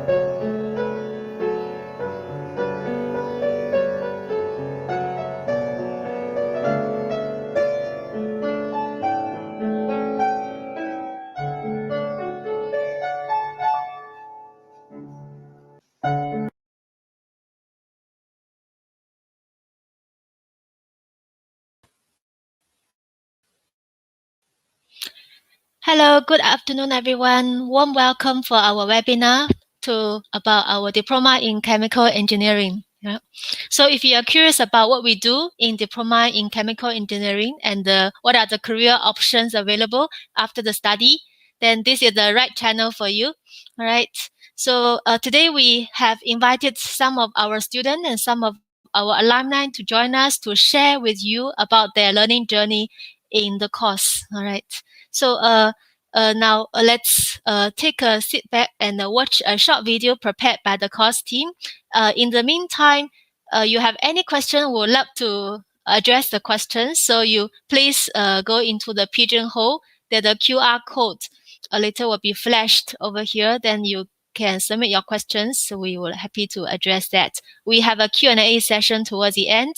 Hello, good afternoon, everyone. Warm welcome for our webinar about our diploma in chemical engineering. Yeah. So if you are curious about what we do in diploma in chemical engineering and what are the career options available after the study, then this is the right channel for you. All right. So today we have invited some of our students and some of our alumni to join us to share with you about their learning journey in the course. All right. So now let's take a sit back and watch a short video prepared by the course team. In the meantime, you have any question, we'd love to address the questions. So you please go into the pigeonhole. That the QR code later will be flashed over here. Then you can submit your questions. So we will happy to address that. We have a Q&A session towards the end.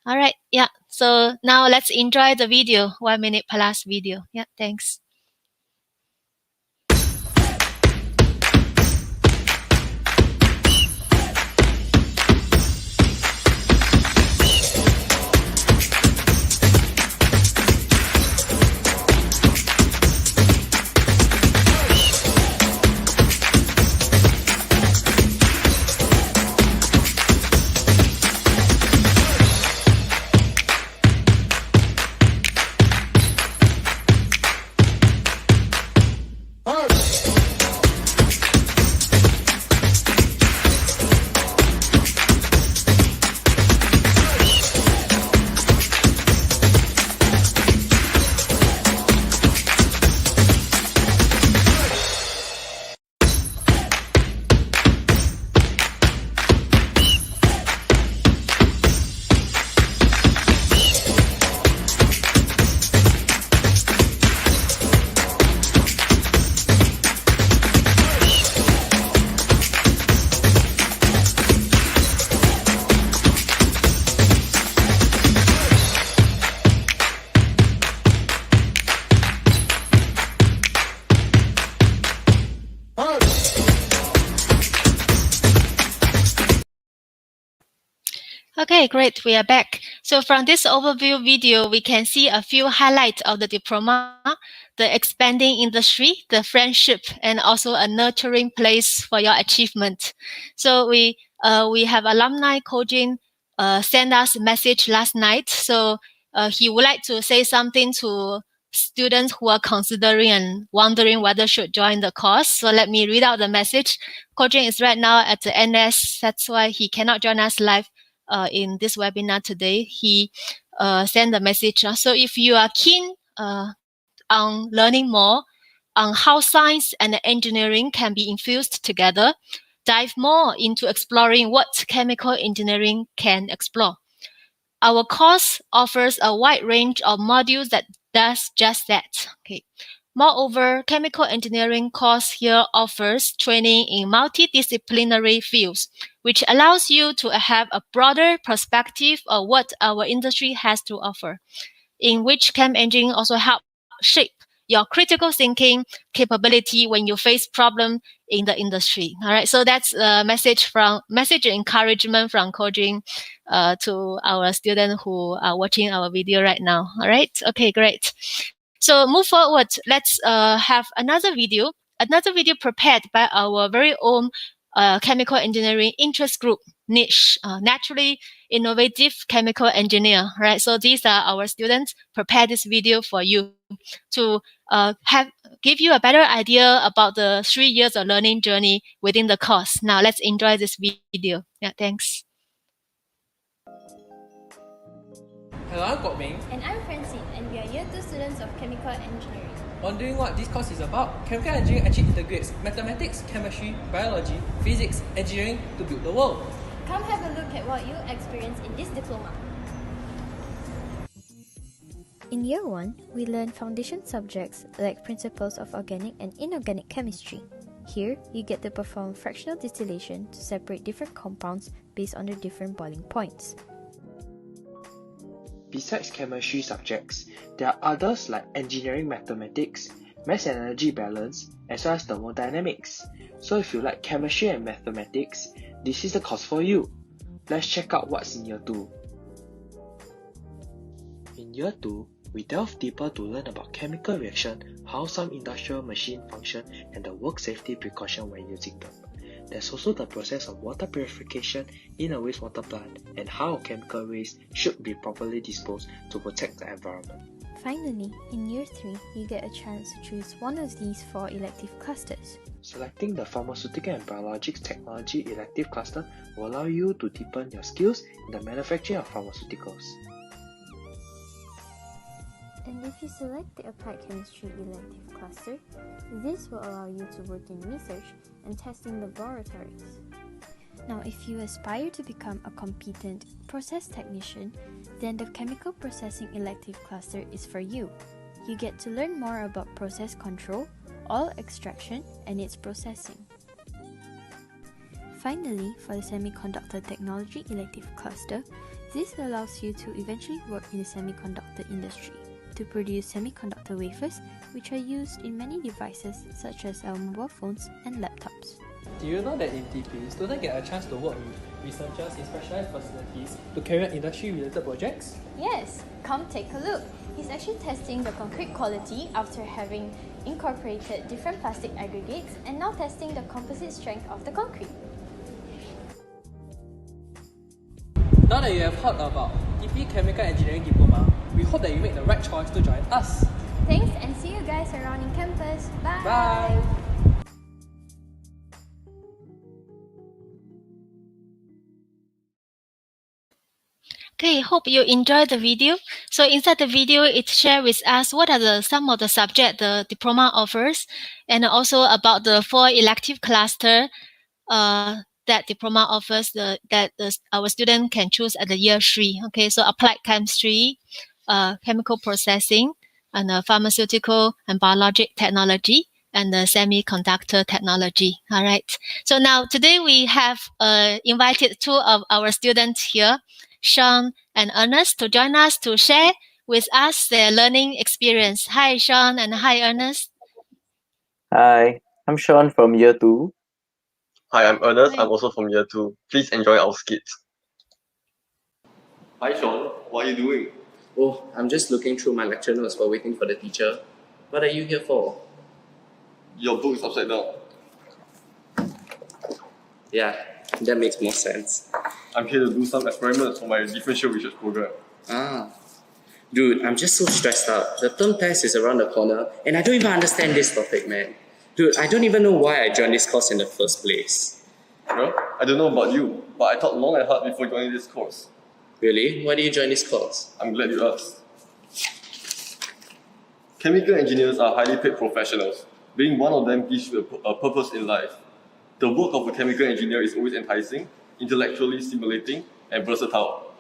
All right. Yeah. So now let's enjoy the video, 1 minute plus video. Yeah. Thanks. Okay, great. We are back. So from this overview video, we can see a few highlights of the diploma, the expanding industry, the friendship, and also a nurturing place for your achievement. So we have alumni Kojin send us a message last night. So he would like to say something to students who are considering and wondering whether should join the course. So let me read out the message. Kojin is right now at the NS. That's why he cannot join us live in this webinar today. He sent a message. So if you are keen on learning more on how science and engineering can be infused together, dive more into exploring what chemical engineering can explore. Our course offers a wide range of modules that does just that. Okay. Moreover, chemical engineering course here offers training in multidisciplinary fields, which allows you to have a broader perspective of what our industry has to offer, in which chem engineering also help shape your critical thinking capability when you face problem in the industry. All right, so that's a message encouragement from Kojin to our students who are watching our video right now. All right, okay, great. So move forward, let's have another video prepared by our very own chemical engineering interest group niche, naturally innovative chemical engineer, right? So these are our students prepare this video for you to give you a better idea about the 3 years of learning journey within the course. Now let's enjoy this video. Yeah, thanks. Hello, I'm Kok Ming. And I'm Francine, and we are Year 2 students of Chemical Engineering. Wondering what this course is about? Chemical engineering actually integrates mathematics, chemistry, biology, physics, engineering to build the world. Come have a look at what you'll experience in this diploma. In Year 1, we learn foundation subjects like principles of organic and inorganic chemistry. Here, you get to perform fractional distillation to separate different compounds based on their different boiling points. Besides chemistry subjects, there are others like engineering mathematics, mass and energy balance, as well as thermodynamics. So if you like chemistry and mathematics, this is the course for you. Let's check out what's in year 2. In year 2, we delve deeper to learn about chemical reaction, how some industrial machines function, and the work safety precaution when using them. There's also the process of water purification in a wastewater plant and how chemical waste should be properly disposed to protect the environment. Finally, in year 3, you get a chance to choose one of these 4 elective clusters. Selecting the Pharmaceutical and Biologics Technology elective cluster will allow you to deepen your skills in the manufacturing of pharmaceuticals. And if you select the Applied Chemistry elective cluster, this will allow you to work in research and testing laboratories. Now, if you aspire to become a competent process technician, then the Chemical Processing elective cluster is for you. You get to learn more about process control, oil extraction, and its processing. Finally, for the Semiconductor Technology elective cluster, this allows you to eventually work in the semiconductor industry to produce semiconductor wafers, which are used in many devices such as our mobile phones and laptops. Do you know that in TP, students get a chance to work with researchers in specialized facilities to carry out industry-related projects? Yes, come take a look. He's actually testing the concrete quality after having incorporated different plastic aggregates and now testing the composite strength of the concrete. Now that you have heard about TP Chemical Engineering Diploma, we hope that you make the right choice to join us. Thanks and see you guys around in campus. Bye! Bye! Okay, hope you enjoyed the video. So inside the video, it shares with us what are some of the subjects the diploma offers, and also about the 4 elective cluster that diploma offers our student can choose at the year 3. Okay, so applied chemistry, chemical processing, and pharmaceutical and biologic technology, and the semiconductor technology. All right. So now today we have invited 2 of our students here, Sean and Ernest, to join us to share with us their learning experience. Hi, Sean, and hi, Ernest. Hi, I'm Sean from year 2. Hi, I'm Ernest. Hi. I'm also from year 2. Please enjoy our skits. Hi Sean, what are you doing? Oh, I'm just looking through my lecture notes while waiting for the teacher. What are you here for? Your book is upside down. Yeah, that makes more sense. I'm here to do some experiments for my differential research program. Ah. Dude, I'm just so stressed out. The term test is around the corner and I don't even understand this topic, man. Dude, I don't even know why I joined this course in the first place. Well, I don't know about you, but I thought long and hard before joining this course. Really? Why did you join this course? I'm glad you asked. Chemical engineers are highly paid professionals. Being one of them gives you a purpose in life. The work of a chemical engineer is always enticing, intellectually stimulating, and versatile.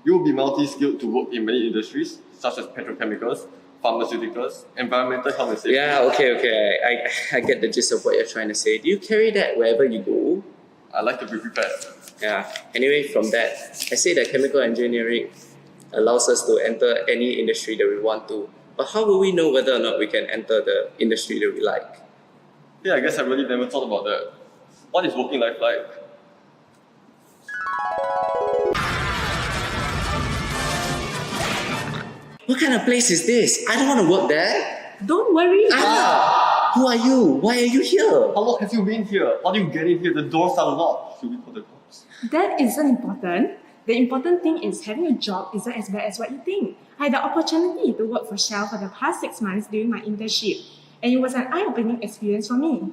You will be multi-skilled to work in many industries, such as petrochemicals, pharmaceuticals, environmental health and safety. Yeah, okay. I get the gist of what you're trying to say. Do you carry that wherever you go? I like to be prepared. Yeah, anyway, from that, I say that chemical engineering allows us to enter any industry that we want to. But how will we know whether or not we can enter the industry that we like? Yeah, I guess I really never thought about that. What is working life like? What kind of place is this? I don't want to work there. Don't worry. Who are you? Why are you here? How long have you been here? How do you get in here? The doors are locked. Should we call the cops? That isn't important. The important thing is having a job isn't as bad as what you think. I had the opportunity to work for Shell for the past 6 months during my internship, and it was an eye-opening experience for me.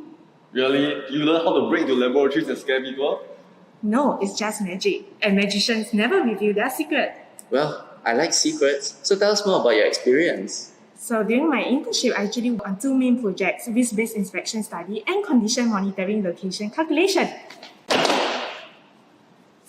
Really? You learn how to break into laboratories and scare people? No, it's just magic, and magicians never reveal their secret. Well, I like secrets, so tell us more about your experience. So during my internship, I actually worked on 2 main projects, risk-based inspection study and condition monitoring location calculation.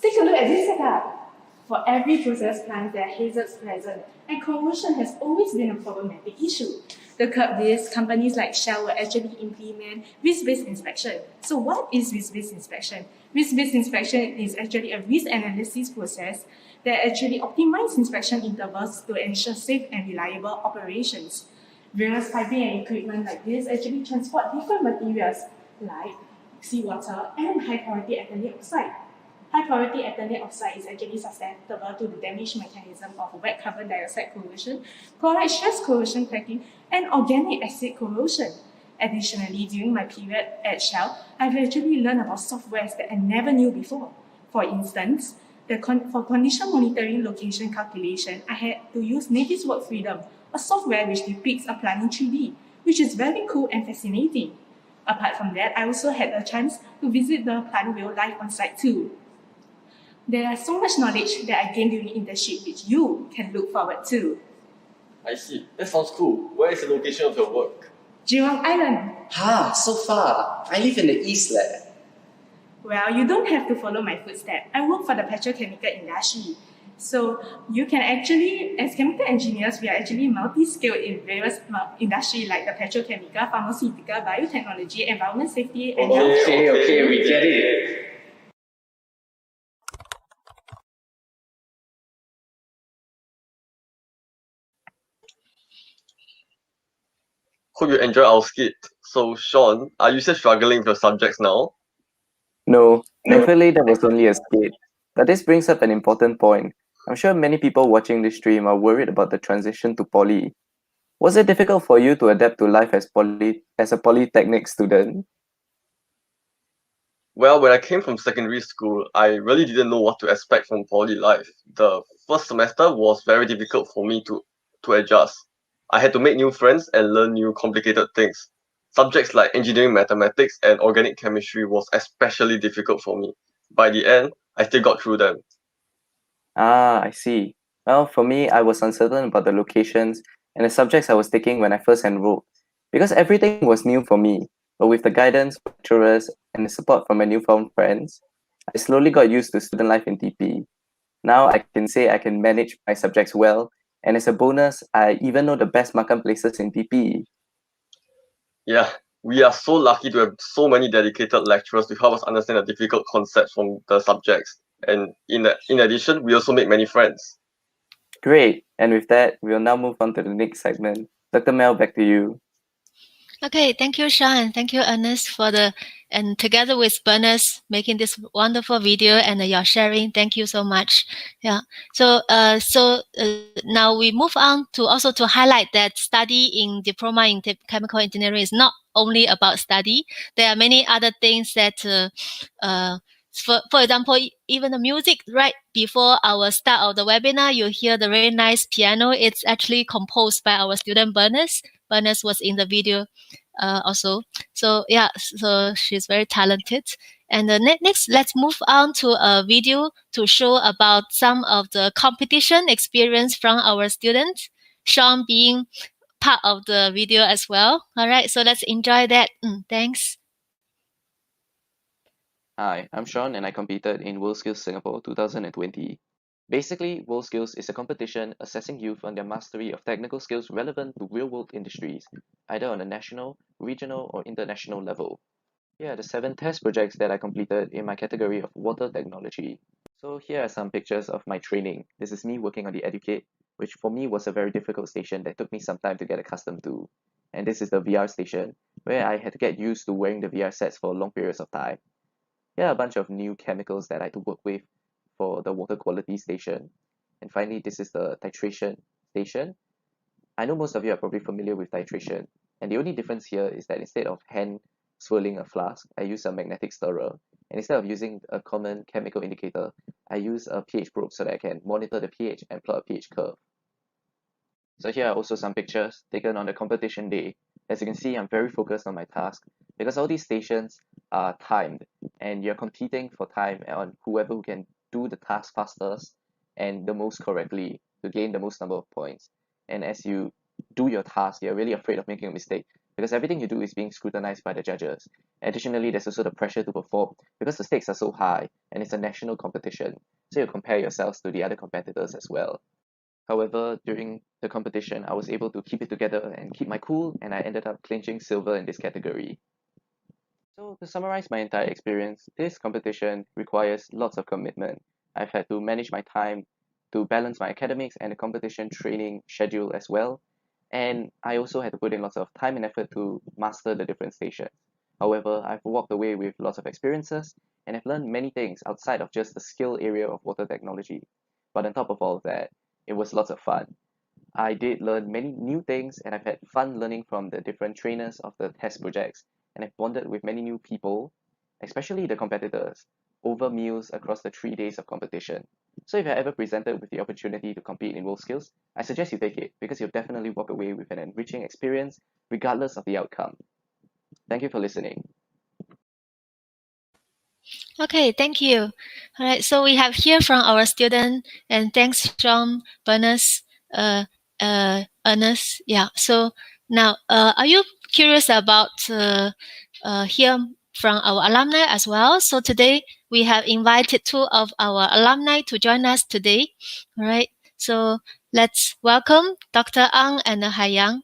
Take a look at this setup. For every process plant, there are hazards present, and corrosion has always been a problematic issue. To curb this, companies like Shell will actually implement risk-based inspection. So what is risk-based inspection? Risk-based inspection is actually a risk analysis process that actually optimizes inspection intervals to ensure safe and reliable operations. Various piping and equipment like this actually transport different materials like seawater and high-purity ethylene oxide. High-purity ethylene oxide is actually susceptible to the damage mechanism of wet carbon dioxide corrosion, chloride stress corrosion cracking, and organic acid corrosion. Additionally, during my period at Shell, I've actually learned about softwares that I never knew before. For instance, for condition monitoring location calculation, I had to use Navis Work Freedom, a software which depicts a plant in 3D, which is very cool and fascinating. Apart from that, I also had a chance to visit the plant real life on site too. There is so much knowledge that I gained during internship which you can look forward to. I see. That sounds cool. Where is the location of your work? Jurong Island. So far. I live in the East leh. Well, you don't have to follow my footsteps. I work for the petrochemical industry. So you can actually, as chemical engineers, we are actually multi-skilled in various industries like the petrochemical, pharmaceutical, biotechnology, environment safety, and health. Okay, we get it. Hope you enjoy our skit. So, Sean, are you still struggling with your subjects now? No, thankfully that was only a skit. But this brings up an important point. I'm sure many people watching this stream are worried about the transition to poly. Was it difficult for you to adapt to life as a polytechnic student? Well, when I came from secondary school, I really didn't know what to expect from poly life. The first semester was very difficult for me to adjust. I had to make new friends and learn new complicated things. Subjects like engineering mathematics and organic chemistry was especially difficult for me. By the end, I still got through them. Ah, I see. Well, for me, I was uncertain about the locations and the subjects I was taking when I first enrolled, because everything was new for me. But with the guidance, from lecturers, and the support from my newfound friends, I slowly got used to student life in TP. Now I can say I can manage my subjects well, and as a bonus, I even know the best makan places in TP. Yeah, we are so lucky to have so many dedicated lecturers to help us understand the difficult concepts from the subjects. And in addition, we also make many friends. Great, and with that, we'll now move on to the next segment. Dr. Mel, back to you. Okay, thank you, Sean. Thank you, Ernest, and together with Bernice making this wonderful video and your sharing. Thank you so much. Yeah. So now we move on to also to highlight that study in diploma in chemical engineering is not only about study. There are many other things that, for example, even the music right before our start of the webinar, you hear the very nice piano. It's actually composed by our student Bernice. Bernice was in the video also. So yeah, so she's very talented. And next, let's move on to a video to show about some of the competition experience from our students. Sean being part of the video as well. All right, so let's enjoy that. Thanks. Hi, I'm Sean and I competed in WorldSkills Singapore 2020. Basically, WorldSkills is a competition assessing youth on their mastery of technical skills relevant to real-world industries, either on a national, regional, or international level. Here are the 7 test projects that I completed in my category of water technology. So here are some pictures of my training. This is me working on the Educate, which for me was a very difficult station that took me some time to get accustomed to. And this is the VR station, where I had to get used to wearing the VR sets for long periods of time. Here are a bunch of new chemicals that I had to work with for the water quality station. And finally, this is the titration station. I know most of you are probably familiar with titration, and the only difference here is that instead of hand swirling a flask, I use a magnetic stirrer. And instead of using a common chemical indicator, I use a pH probe so that I can monitor the pH and plot a pH curve. So here are also some pictures taken on the competition day. As you can see, I'm very focused on my task because all these stations are timed and you're competing for time on whoever who can do the task fastest and the most correctly to gain the most number of points. And as you do your task, you're really afraid of making a mistake because everything you do is being scrutinized by the judges. Additionally, there's also the pressure to perform because the stakes are so high and it's a national competition. so you compare yourselves to the other competitors as well. However, during the competition, I was able to keep it together and keep my cool, and I ended up clinching silver in this category. So, to summarize my entire experience, this competition requires lots of commitment. I've had to manage my time to balance my academics and the competition training schedule as well. And I also had to put in lots of time and effort to master the different stations. However, I've walked away with lots of experiences and I've learned many things outside of just the skill area of water technology. But on top of all of that, it was lots of fun. I did learn many new things and I've had fun learning from the different trainers of the test projects, and I've bonded with many new people, especially the competitors, over meals across the 3 days of competition. So if you're ever presented with the opportunity to compete in WorldSkills, I suggest you take it because you'll definitely walk away with an enriching experience regardless of the outcome. Thank you for listening. Okay, thank you. All right, so we have here from our student, and thanks from Bernice, Ernest. Yeah. So now, are you curious about hear from our alumni as well? So today we have invited two of our alumni to join us today. All right. So let's welcome Dr. Ang and Haiyang.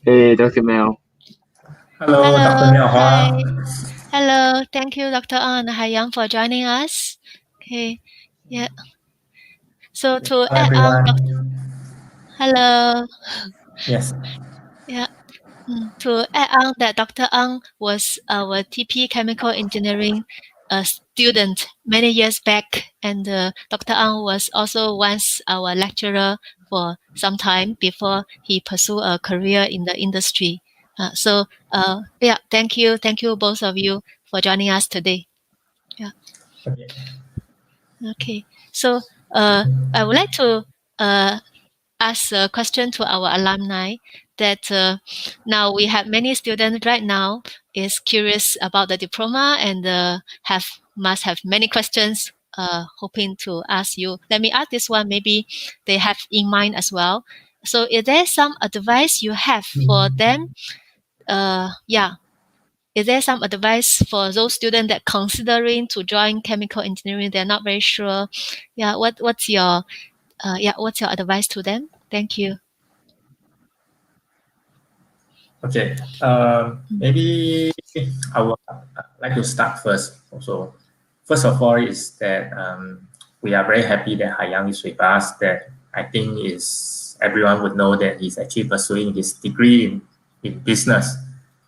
Hey, Dr. Mel. Hello, Hello. Dr. Miao Hi. Hua. Hello. Thank you, Dr. Ang and Haiyang, for joining us. Okay. Yeah. So to Hi, add on, everyone. hello. Yes. Yeah. To add on that, Dr. Ang was our TP Chemical Engineering student many years back, and Dr. Ang was also once our lecturer for some time before he pursued a career in the industry. Yeah, thank you both of you for joining us today. Yeah. Okay. Okay. So I would like to ask a question to our alumni that now we have many students right now is curious about the diploma and must have many questions hoping to ask you. Let me ask this one, maybe they have in mind as well. So is there some advice you have for them? Yeah. Is there some advice for those students that considering to join chemical engineering? They're not very sure. Yeah. What's your advice to them? Thank you. Okay. Maybe I would like to start first. Also, first of all, is that we are very happy that Haiyang is with us. That I think is everyone would know that he's actually pursuing his degree in business.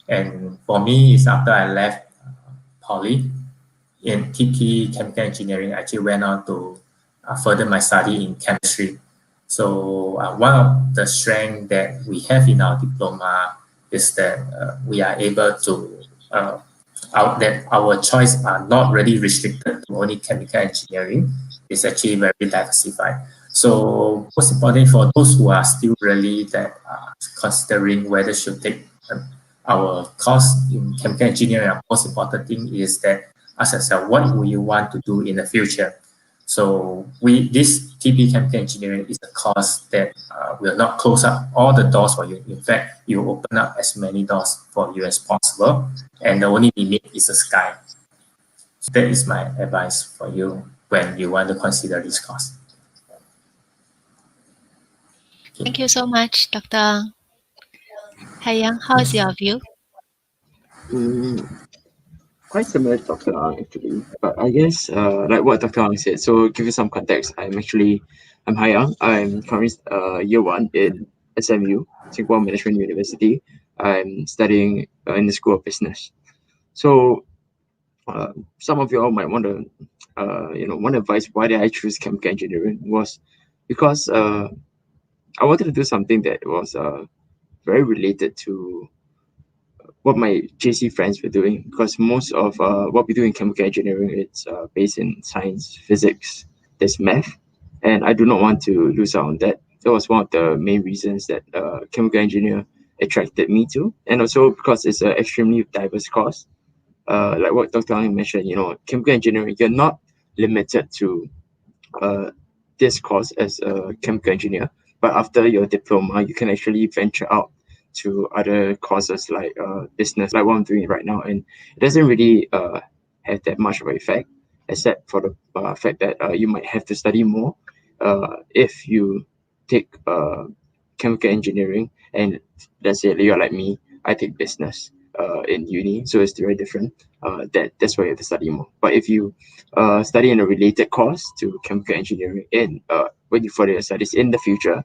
And for me, is after I left Poly in TP Chemical Engineering, I actually went on to further my study in chemistry. So one of the strengths that we have in our diploma is that we are able to that our choice are not really restricted to only chemical engineering. It's actually very diversified. So most important for those who are still really that considering whether should take our course in chemical engineering, our most important thing is that ask yourself what will you want to do in the future. So this TP Chemical Engineering is a course that will not close up all the doors for you. In fact, you open up as many doors for you as possible, and the only limit is the sky. So that is my advice for you when you want to consider this course. Okay. Thank you so much, Dr. Haiyang. How is your view? Quite similar to Dr. Ang actually, but I guess like what Dr. Ang said. So give you some context. I'm Haiyang. I'm currently year one in SMU, Singapore Management University. I'm studying in the School of Business. So some of you all might want to, one advice why did I choose chemical engineering was because I wanted to do something that was very related to what my JC friends were doing, because most of what we do in chemical engineering it's based in science, physics, there's math, and I do not want to lose out on that. That was one of the main reasons that chemical engineer attracted me to, and also because it's an extremely diverse course. Like what Dr. Ang mentioned, chemical engineering, you're not limited to uh, this course as a chemical engineer, but after your diploma, you can actually venture out to other courses like business, like what I'm doing right now. And it doesn't really have that much of an effect, except for the fact that you might have to study more if you take chemical engineering, and let's say you're like me, I take business in uni, so it's very different. That's why you have to study more. But if you study in a related course to chemical engineering in when you further your studies in the future,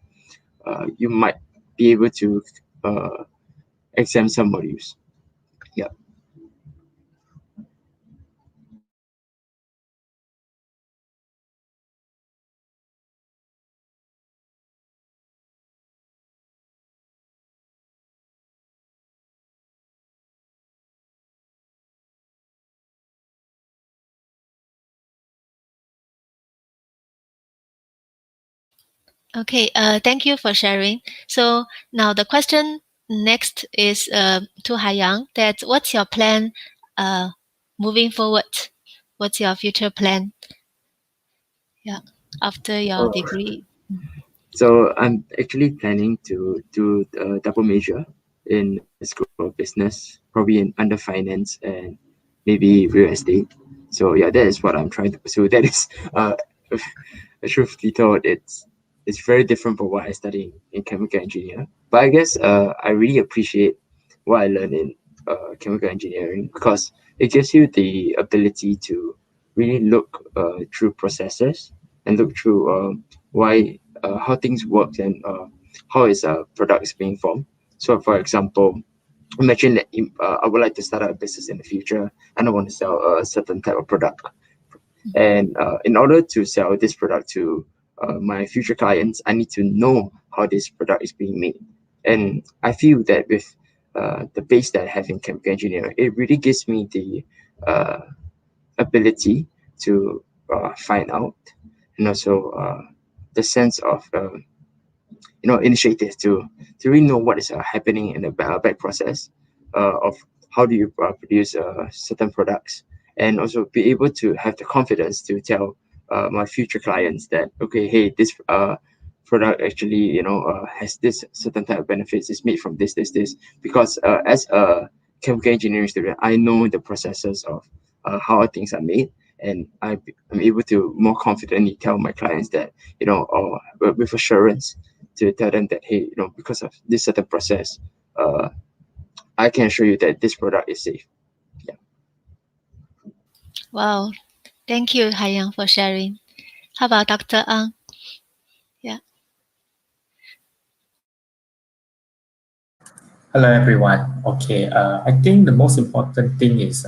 you might be able to uh, exempt some modules. Yeah. Okay, thank you for sharing. So now the question next is to Haiyang, that what's your plan moving forward? What's your future plan? Yeah, after your Oh, degree. so I'm actually planning to do a double major in the School of Business, probably in under finance and maybe real estate. So yeah, that is what I'm trying to pursue. That is truthfully told, it's very different from what I studied in chemical engineer. But I guess I really appreciate what I learned in chemical engineering because it gives you the ability to really look through processes and look through why how things work and how is a product is being formed. So, for example, imagine that I would like to start a business in the future and I want to sell a certain type of product. And in order to sell this product to my future clients, I need to know how this product is being made. And I feel that with the base that I have in chemical engineering, it really gives me the uh, ability to find out, and also the sense of initiative to really know what is happening in the back process of how do you produce certain products, and also be able to have the confidence to tell my future clients that okay, hey, this product actually has this certain type of benefits. It's made from this because as a chemical engineering student, I know the processes of how things are made, and I'm able to more confidently tell my clients that or with assurance to tell them that hey, because of this certain process, uh, I can assure you that this product is safe. Yeah. Wow, thank you, Haiyang, for sharing. How about Dr. Ang? Yeah. Hello, everyone. Okay, I think the most important thing is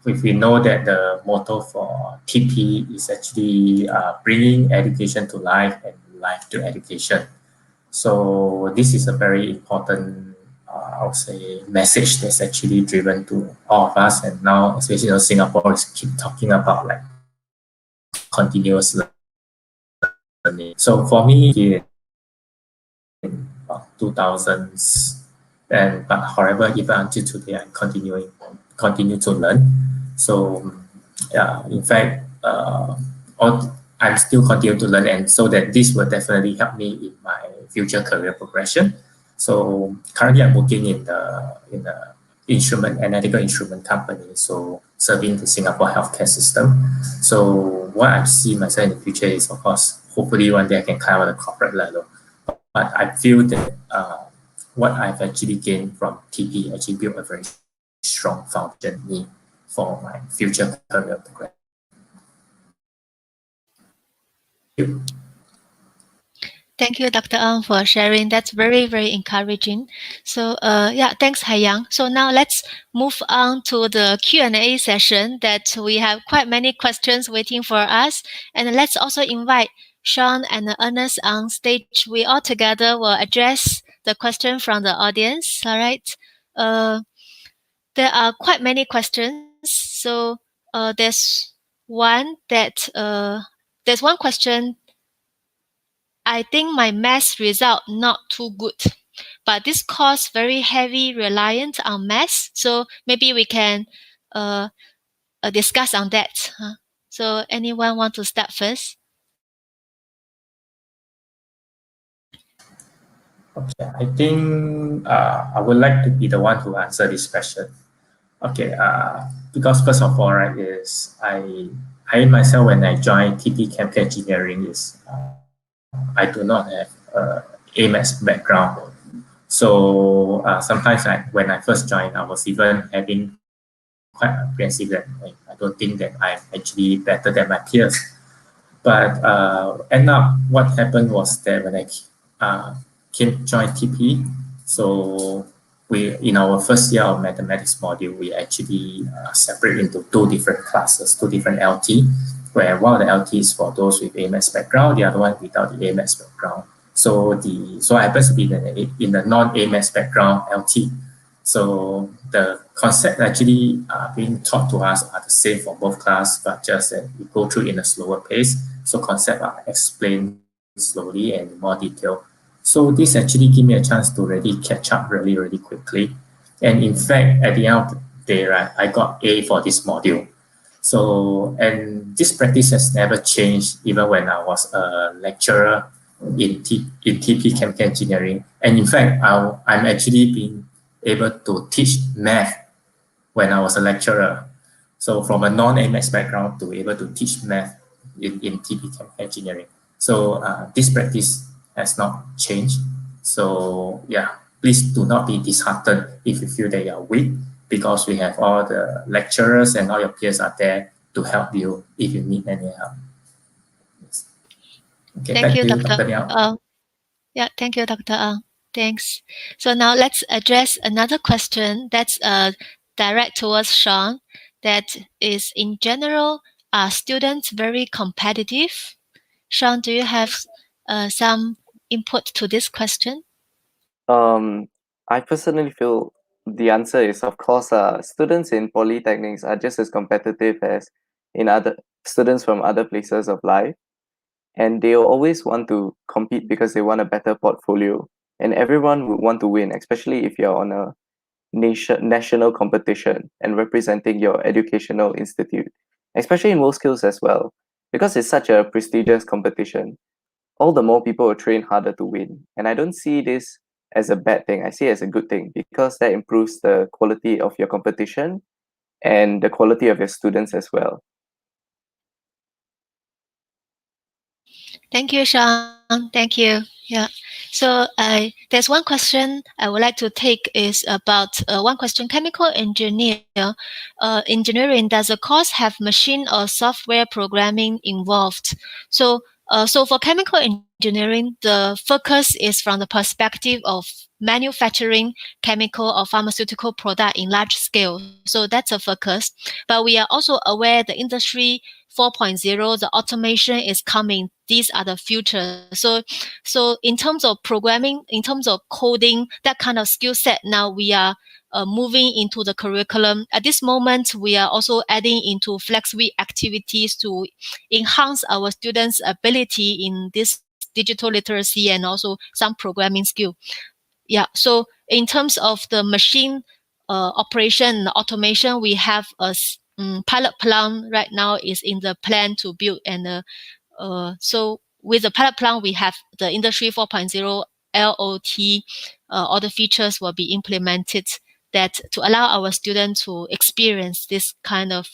if we know that the motto for TP is actually bringing education to life and life to education. So this is a very important, I would say, message that's actually driven to all of us. And now, especially Singapore is keep talking about like continuous learning. So for me, in 2000s, and but however, even until today, I continue to learn. So yeah, in fact, I'm still continue to learn, and so that this will definitely help me in my future career progression. So currently, I'm working in the instrument analytical instrument company, so serving the Singapore healthcare system. So what I see myself in the future is, of course, hopefully one day I can climb on the corporate level. But I feel that what I've actually gained from TP actually built a very strong foundation me for my future career progression. Thank you. Thank you, Dr. Ang, for sharing. That's very, very encouraging. So, yeah, thanks, Haiyang. So now let's move on to the Q&A session that we have quite many questions waiting for us. And let's also invite Sean and Ernest on stage. We all together will address the question from the audience. All right. There are quite many questions. So, there's one question. I think my math result not too good, but this caused very heavy reliance on math. So maybe we can uh, discuss on that. So anyone want to start first? Okay, I think I would like to be the one to answer this question. Okay, because first of all, right, is I myself when I joined TP Chemical Engineering is I do not have AMS background. So sometimes like when I first joined, I was even having quite apprehensive that I don't think that I'm actually better than my peers. But end up what happened was that when I came join TP, so we in our first year of mathematics module, we actually separate into two different classes, two different LT, where one of the LT is for those with AMS background, the other one without the AMS background. So I happens to be in the non-AMS background LT. So the concept actually being taught to us are the same for both class, but just that we go through in a slower pace. So concept are explained slowly and in more detail. So this actually give me a chance to really catch up really quickly. And in fact, at the end of the day, right, I got A for this module. So, and this practice has never changed even when I was a lecturer in TP Chemical Engineering. And in fact, I'm actually being able to teach math when I was a lecturer. So from a non-AMS background to able to teach math in TP Chemical Engineering. So this practice has not changed. So yeah, please do not be disheartened if you feel that you are weak, because we have all the lecturers and all your peers are there to help you if you need any help. Yes. Okay, Thank back you, to you, Dr. Dr. Liao. Yeah, thank you, Dr. Ang. Thanks. So now let's address another question that's direct towards Sean. That is, in general, are students very competitive? Sean, do you have some input to this question? I personally feel the answer is, of course, students in polytechnics are just as competitive as in other students from other places of life, and they always want to compete because they want a better portfolio, and everyone would want to win, especially if you're on a national competition and representing your educational institute, especially in WorldSkills as well, because it's such a prestigious competition. All the more people will train harder to win. And I don't see this as a bad thing. I see it as a good thing because that improves the quality of your competition and the quality of your students as well. Thank you, Sean. Thank you. Yeah. So there's one question I would like to take is about one question. Chemical engineering, does the course have machine or software programming involved? So for chemical engineering, the focus is from the perspective of manufacturing chemical or pharmaceutical product in large scale. So that's a focus. But we are also aware the industry 4.0, the automation is coming. These are the future. So in terms of programming, in terms of coding, that kind of skill set, now we are moving into the curriculum. At this moment, we are also adding into flex week activities to enhance our students' ability in this digital literacy and also some programming skill. Yeah. So in terms of the machine operation automation, we have a pilot plan right now is in the plan to build. And so with the pilot plan, we have the industry 4.0 LOT. All the features will be implemented that to allow our students to experience this kind of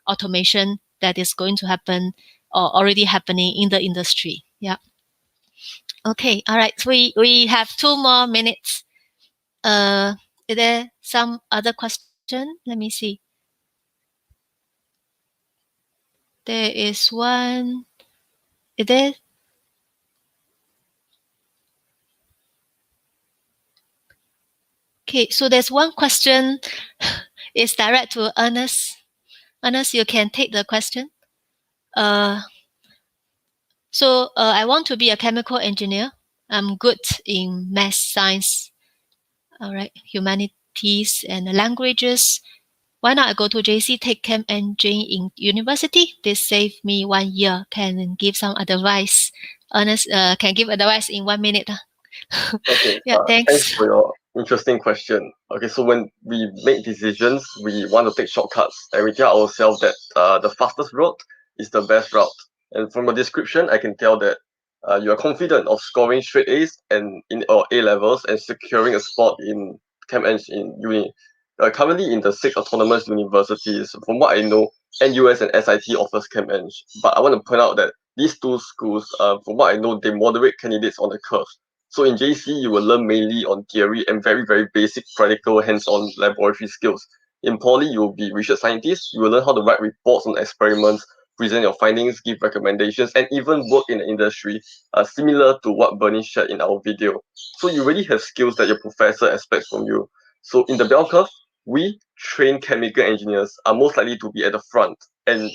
automation that is going to happen or already happening in the industry. Yeah. Okay. All right. So we have 2 more minutes. Is there some other question? Let me see. There is one. Is there? Okay, so there's one question. It's direct to Ernest. Ernest, you can take the question. I want to be a chemical engineer. I'm good in math, science, all right, humanities, and languages. Why not I go to JC, take chem engine in university? This save me 1 year. Can give some advice. Ernest can give advice in 1 minute. Okay, Yeah, thanks thanks. for your interesting question. Okay, so when we make decisions, we want to take shortcuts and we tell ourselves that the fastest route is the best route. And from the description, I can tell that you are confident of scoring straight A's and in or A levels and securing a spot in chem eng in uni. Currently in the 6 autonomous universities, from what I know, NUS and SIT offers Chem-Eng. But I want to point out that these two schools, from what I know, they moderate candidates on the curve. So in JC, you will learn mainly on theory and very, very basic practical hands-on laboratory skills. In Poly, you will be research scientists. You will learn how to write reports on experiments, present your findings, give recommendations, and even work in the industry, similar to what Bernie shared in our video. So you really have skills that your professor expects from you. So in the bell curve, we trained chemical engineers are most likely to be at the front, and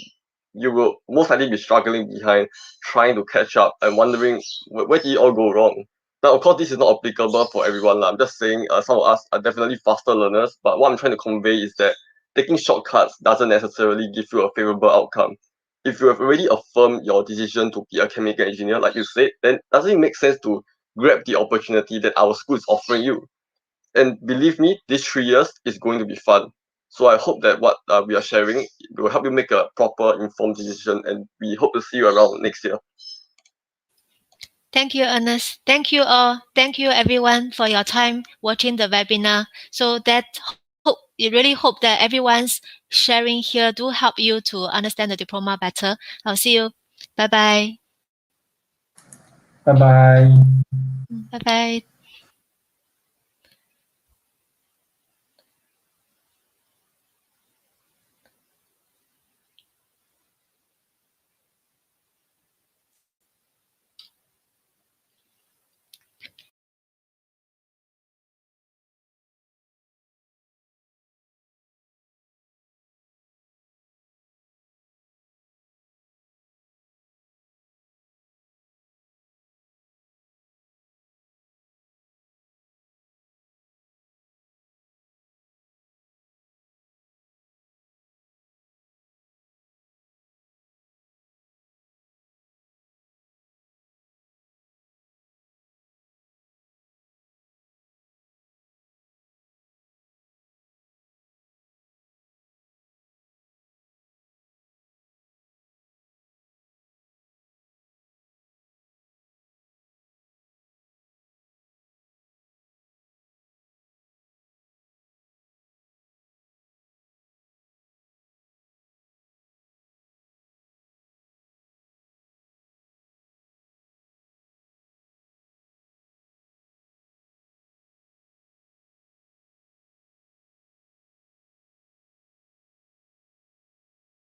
you will most likely be struggling behind, trying to catch up and wondering where did it all go wrong. Now, of course, this is not applicable for everyone. I'm just saying some of us are definitely faster learners, but what I'm trying to convey is that taking shortcuts doesn't necessarily give you a favorable outcome. If you have already affirmed your decision to be a chemical engineer, like you said, then doesn't it make sense to grab the opportunity that our school is offering you? And believe me, these 3 years is going to be fun. So I hope that what we are sharing will help you make a proper, informed decision, and we hope to see you around next year. Thank you, Ernest. Thank you all. Thank you, everyone, for your time watching the webinar. So that we really hope that everyone's sharing here do help you to understand the diploma better. I'll see you. Bye bye. Bye bye. Bye bye.